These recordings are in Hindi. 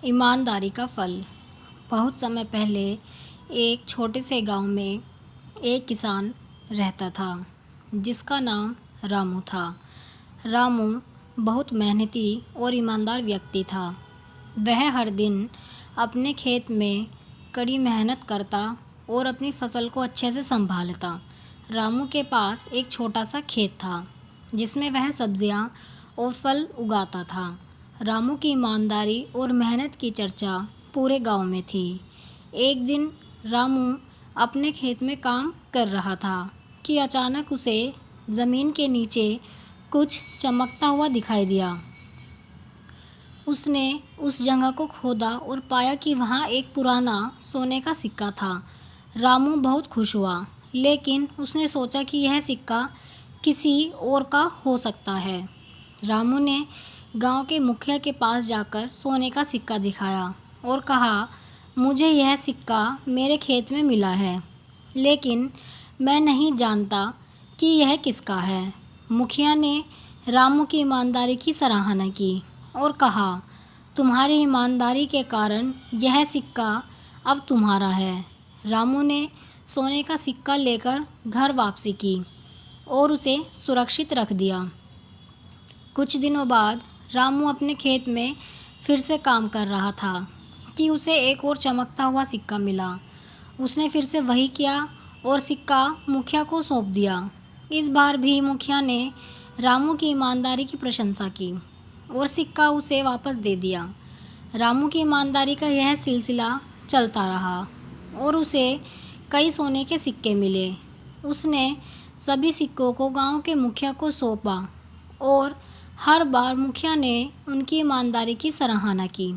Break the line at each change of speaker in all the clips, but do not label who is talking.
ईमानदारी का फल। बहुत समय पहले एक छोटे से गांव में एक किसान रहता था जिसका नाम रामू था। रामू बहुत मेहनती और ईमानदार व्यक्ति था। वह हर दिन अपने खेत में कड़ी मेहनत करता और अपनी फसल को अच्छे से संभालता। रामू के पास एक छोटा सा खेत था जिसमें वह सब्जियां और फल उगाता था। रामू की ईमानदारी और मेहनत की चर्चा पूरे गांव में थी। एक दिन रामू अपने खेत में काम कर रहा था कि अचानक उसे ज़मीन के नीचे कुछ चमकता हुआ दिखाई दिया। उसने उस जगह को खोदा और पाया कि वहाँ एक पुराना सोने का सिक्का था। रामू बहुत खुश हुआ, लेकिन उसने सोचा कि यह सिक्का किसी और का हो सकता है। रामू ने गांव के मुखिया के पास जाकर सोने का सिक्का दिखाया और कहा, मुझे यह सिक्का मेरे खेत में मिला है, लेकिन मैं नहीं जानता कि यह किसका है। मुखिया ने रामू की ईमानदारी की सराहना की और कहा, तुम्हारी ईमानदारी के कारण यह सिक्का अब तुम्हारा है। रामू ने सोने का सिक्का लेकर घर वापसी की और उसे सुरक्षित रख दिया। कुछ दिनों बाद रामू अपने खेत में फिर से काम कर रहा था कि उसे एक और चमकता हुआ सिक्का मिला। उसने फिर से वही किया और सिक्का मुखिया को सौंप दिया। इस बार भी मुखिया ने रामू की ईमानदारी की प्रशंसा की और सिक्का उसे वापस दे दिया। रामू की ईमानदारी का यह सिलसिला चलता रहा और उसे कई सोने के सिक्के मिले। उसने सभी सिक्कों को गांव के मुखिया को सौंपा और हर बार मुखिया ने उनकी ईमानदारी की सराहना की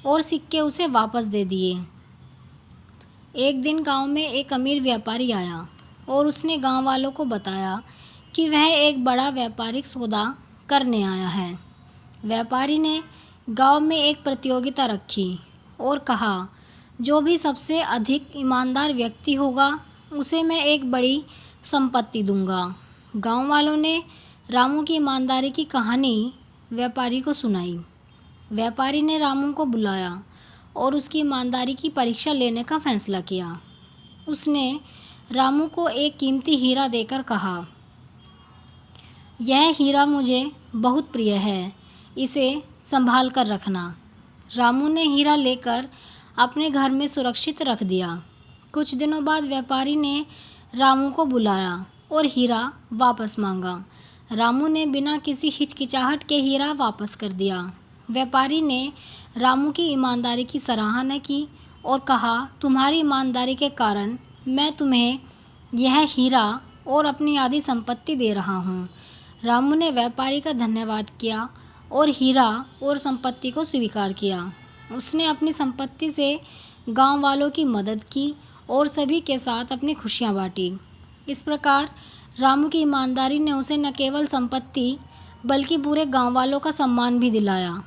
और सिक्के उसे वापस दे दिए। एक दिन गांव में एक अमीर व्यापारी आया और उसने गांव वालों को बताया कि वह एक बड़ा व्यापारिक सौदा करने आया है। व्यापारी ने गांव में एक प्रतियोगिता रखी और कहा, जो भी सबसे अधिक ईमानदार व्यक्ति होगा उसे मैं एक बड़ी संपत्ति दूंगा। गांव वालों ने रामू की ईमानदारी की कहानी व्यापारी को सुनाई। व्यापारी ने रामू को बुलाया और उसकी ईमानदारी की परीक्षा लेने का फैसला किया। उसने रामू को एक कीमती हीरा देकर कहा, यह हीरा मुझे बहुत प्रिय है, इसे संभाल कर रखना। रामू ने हीरा लेकर अपने घर में सुरक्षित रख दिया। कुछ दिनों बाद व्यापारी ने रामू को बुलाया और हीरा वापस मांगा। रामू ने बिना किसी हिचकिचाहट के हीरा वापस कर दिया। व्यापारी ने रामू की ईमानदारी की सराहना की और कहा, तुम्हारी ईमानदारी के कारण मैं तुम्हें यह हीरा और अपनी आधी संपत्ति दे रहा हूँ। रामू ने व्यापारी का धन्यवाद किया और हीरा और संपत्ति को स्वीकार किया। उसने अपनी संपत्ति से गांव वालों की मदद की और सभी के साथ अपनी खुशियाँ बांटी। इस प्रकार रामू की ईमानदारी ने उसे न केवल संपत्ति बल्कि पूरे गांव वालों का सम्मान भी दिलाया।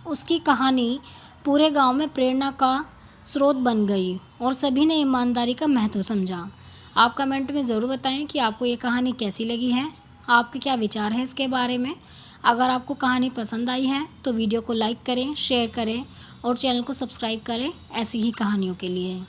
उसकी कहानी पूरे गांव में प्रेरणा का स्रोत बन गई और सभी ने ईमानदारी का महत्व समझा। आप कमेंट में ज़रूर बताएं कि आपको ये कहानी कैसी लगी है, आपके क्या विचार हैं इसके बारे में। अगर आपको कहानी पसंद आई है तो वीडियो को लाइक करें, शेयर करें और चैनल को सब्सक्राइब करें ऐसी ही कहानियों के लिए।